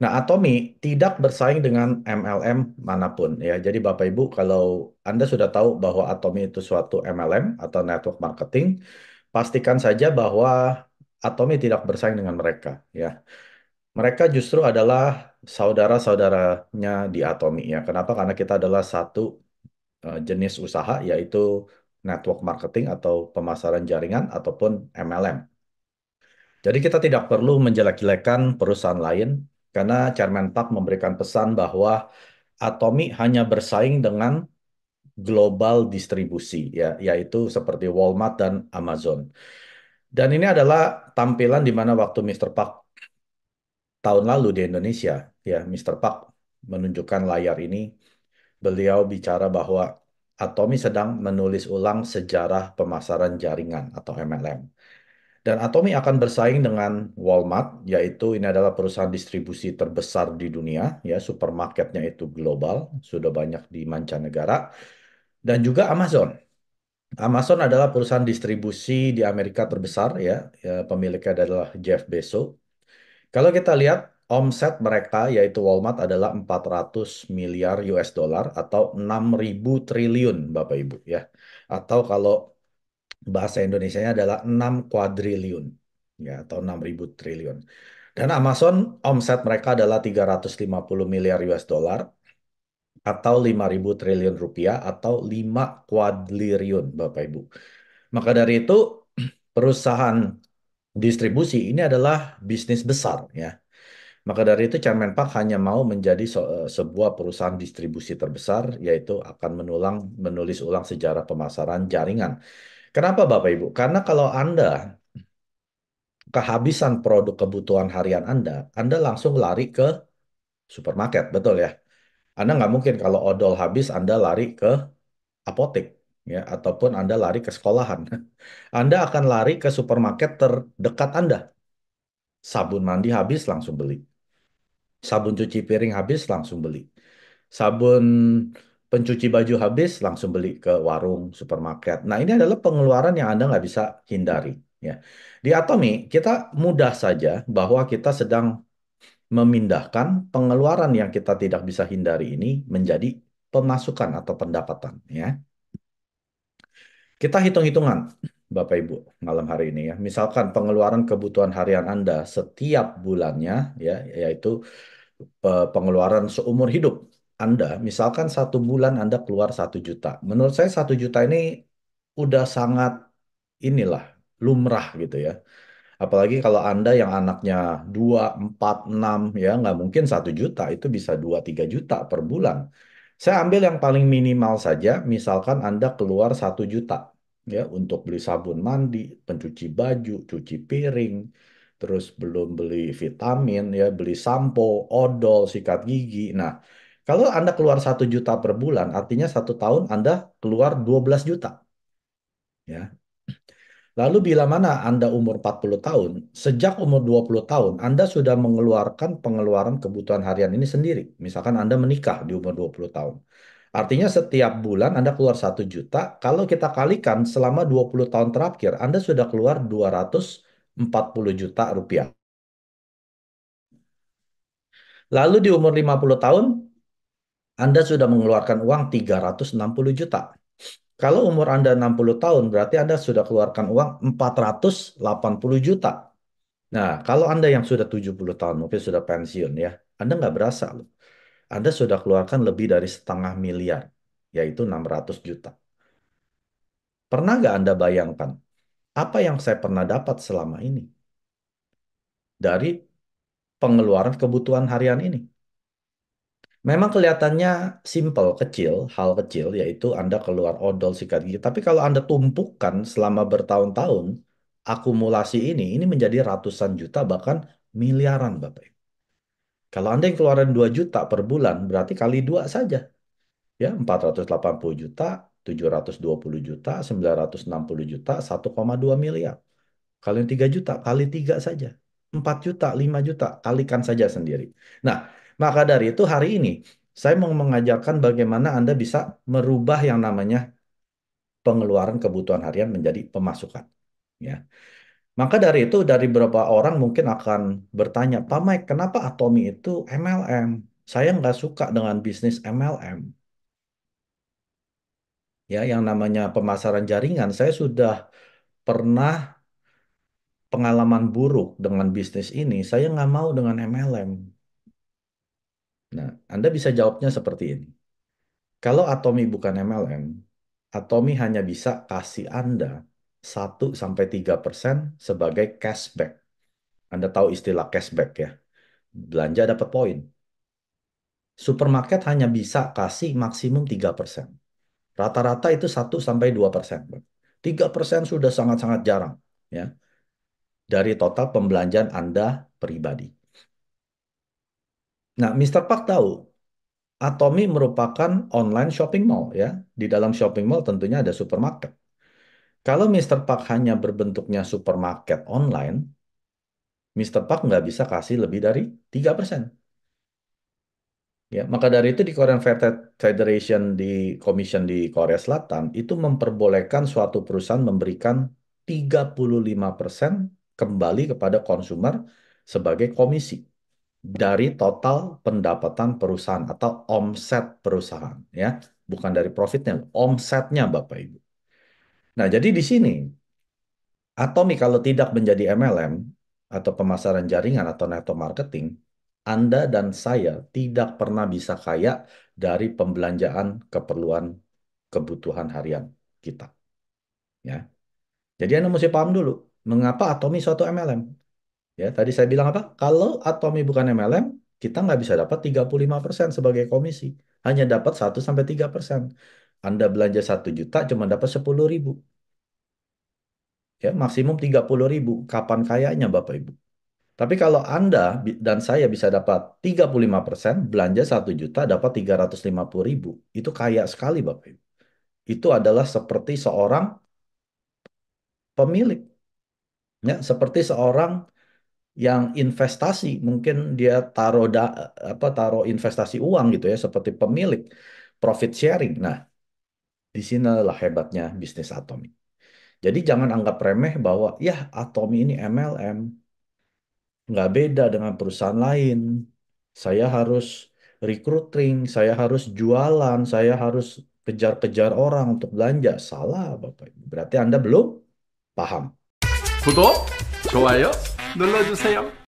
Nah, Atomi tidak bersaing dengan MLM manapun ya. Jadi Bapak Ibu, kalau Anda sudah tahu bahwa Atomi itu suatu MLM atau network marketing, pastikan saja bahwa Atomi tidak bersaing dengan mereka ya. Mereka justru adalah saudara-saudaranya di Atomi ya. Kenapa? Karena kita adalah satu jenis usaha yaitu network marketing atau pemasaran jaringan ataupun MLM. Jadi kita tidak perlu menjelek-jelekan perusahaan lain karena Chairman Park memberikan pesan bahwa Atomi hanya bersaing dengan global distribusi ya, yaitu seperti Walmart dan Amazon. Dan ini adalah tampilan di mana waktu Mr. Park tahun lalu di Indonesia ya, Mr. Park menunjukkan layar ini, beliau bicara bahwa Atomi sedang menulis ulang sejarah pemasaran jaringan atau MLM. Dan Atomi akan bersaing dengan Walmart, yaitu ini adalah perusahaan distribusi terbesar di dunia, ya supermarketnya itu global, sudah banyak di mancanegara, dan juga Amazon. Amazon adalah perusahaan distribusi di Amerika terbesar, ya, pemiliknya adalah Jeff Bezos. Kalau kita lihat omset mereka, yaitu Walmart adalah 400 miliar US dollar atau 6.000 triliun, Bapak Ibu, ya. Atau kalau bahasa Indonesianya adalah 6 kuadriliun ya atau 6.000 triliun. Dan Amazon omset mereka adalah 350 miliar US dollar atau 5.000 triliun rupiah atau 5 kuadriliun Bapak Ibu. Maka dari itu perusahaan distribusi ini adalah bisnis besar ya. Maka dari itu Chairman Park hanya mau menjadi sebuah perusahaan distribusi terbesar yaitu akan menulis ulang sejarah pemasaran jaringan. Kenapa Bapak Ibu? Karena kalau Anda kehabisan produk kebutuhan harian Anda langsung lari ke supermarket, betul ya? Anda nggak mungkin kalau odol habis, Anda lari ke apotek, ya, ataupun Anda lari ke sekolahan. Anda akan lari ke supermarket terdekat Anda. Sabun mandi habis, langsung beli. Sabun cuci piring habis, langsung beli. Sabun pencuci baju habis, langsung beli ke warung, supermarket. Nah, ini adalah pengeluaran yang Anda nggak bisa hindari. Ya. Di Atomi, kita mudah saja bahwa kita sedang memindahkan pengeluaran yang kita tidak bisa hindari ini menjadi pemasukan atau pendapatan. Ya. Kita hitung-hitungan, Bapak Ibu, malam hari ini ya. Misalkan pengeluaran kebutuhan harian Anda setiap bulannya, ya, yaitu pengeluaran seumur hidup Anda, misalkan satu bulan Anda keluar 1 juta. Menurut saya 1 juta ini udah sangat inilah lumrah gitu ya. Apalagi kalau Anda yang anaknya 2, 4, 6, ya nggak mungkin 1 juta, itu bisa 2, 3 juta per bulan. Saya ambil yang paling minimal saja, misalkan Anda keluar 1 juta ya untuk beli sabun mandi, pencuci baju, cuci piring, terus belum beli vitamin, ya beli sampo, odol, sikat gigi. Nah, kalau Anda keluar 1 juta per bulan, artinya 1 tahun Anda keluar 12 juta. Ya, lalu bila mana Anda umur 40 tahun, sejak umur 20 tahun, Anda sudah mengeluarkan pengeluaran kebutuhan harian ini sendiri. Misalkan Anda menikah di umur 20 tahun. Artinya setiap bulan Anda keluar 1 juta, kalau kita kalikan selama 20 tahun terakhir, Anda sudah keluar 240 juta rupiah. Lalu di umur 50 tahun, Anda sudah mengeluarkan uang 360 juta. Kalau umur Anda 60 tahun, berarti Anda sudah keluarkan uang 480 juta. Nah, kalau Anda yang sudah 70 tahun, mungkin sudah pensiun ya, Anda nggak berasa loh. Anda sudah keluarkan lebih dari 0,5 miliar, yaitu 600 juta. Pernah nggak Anda bayangkan, apa yang saya pernah dapat selama ini dari pengeluaran kebutuhan harian ini? Memang kelihatannya simple, kecil, hal kecil, yaitu Anda keluar odol sikat gigi. Tapi kalau Anda tumpukan selama bertahun-tahun, akumulasi ini menjadi ratusan juta, bahkan miliaran, Bapak. Kalau Anda yang keluaran 2 juta per bulan, berarti kali dua saja. Ya, 480 juta, 720 juta, 960 juta, 1,2 miliar. Kalau yang 3 juta, kali tiga saja. 4 juta, 5 juta, kalikan saja sendiri. Nah, maka dari itu hari ini, saya mau mengajarkan bagaimana Anda bisa merubah yang namanya pengeluaran kebutuhan harian menjadi pemasukan. Ya. Maka dari itu, dari beberapa orang mungkin akan bertanya, Pak Mike, kenapa Atomi itu MLM? Saya nggak suka dengan bisnis MLM. Ya, yang namanya pemasaran jaringan, saya sudah pernah pengalaman buruk dengan bisnis ini. Saya nggak mau dengan MLM. Nah, Anda bisa jawabnya seperti ini. Kalau Atomi bukan MLM, Atomi hanya bisa kasih Anda 1-3% sebagai cashback. Anda tahu istilah cashback ya? Belanja dapat poin. Supermarket hanya bisa kasih maksimum 3%. Rata-rata itu 1-2%. 3% sudah sangat-sangat jarang ya dari total pembelanjaan Anda pribadi. Nah, Mister Park tahu Atomi merupakan online shopping mall ya. Di dalam shopping mall tentunya ada supermarket. Kalau Mister Park hanya berbentuknya supermarket online, Mister Park nggak bisa kasih lebih dari 3%. Ya, maka dari itu di Korean Federation di Commission di Korea Selatan itu memperbolehkan suatu perusahaan memberikan 35% kembali kepada konsumer sebagai komisi dari total pendapatan perusahaan atau omset perusahaan ya, bukan dari profitnya, omsetnya Bapak Ibu. Nah, jadi di sini Atomi kalau tidak menjadi MLM atau pemasaran jaringan atau network marketing, Anda dan saya tidak pernah bisa kaya dari pembelanjaan keperluan kebutuhan harian kita. Ya, jadi Anda mesti paham dulu mengapa Atomi suatu MLM. Ya, tadi saya bilang apa? Kalau Atomi bukan MLM, kita nggak bisa dapat 35% sebagai komisi. Hanya dapat 1-3%. Anda belanja 1 juta cuma dapat 10.000. Ya, maksimum 30.000. Kapan kayanya Bapak Ibu? Tapi kalau Anda dan saya bisa dapat 35%, belanja 1 juta dapat 350.000. Itu kaya sekali Bapak Ibu. Itu adalah seperti seorang pemilik. Ya, seperti seorang yang investasi. Mungkin dia taruh investasi uang gitu ya, seperti pemilik profit sharing. Nah, di sinilah hebatnya bisnis Atomi. Jadi jangan anggap remeh bahwa ya Atomi ini MLM. Nggak beda dengan perusahaan lain. Saya harus recruiting, saya harus jualan, saya harus kejar-kejar orang untuk belanja. Salah, Bapak Ibu. Berarti Anda belum paham. 구독, 좋아요 눌러주세요.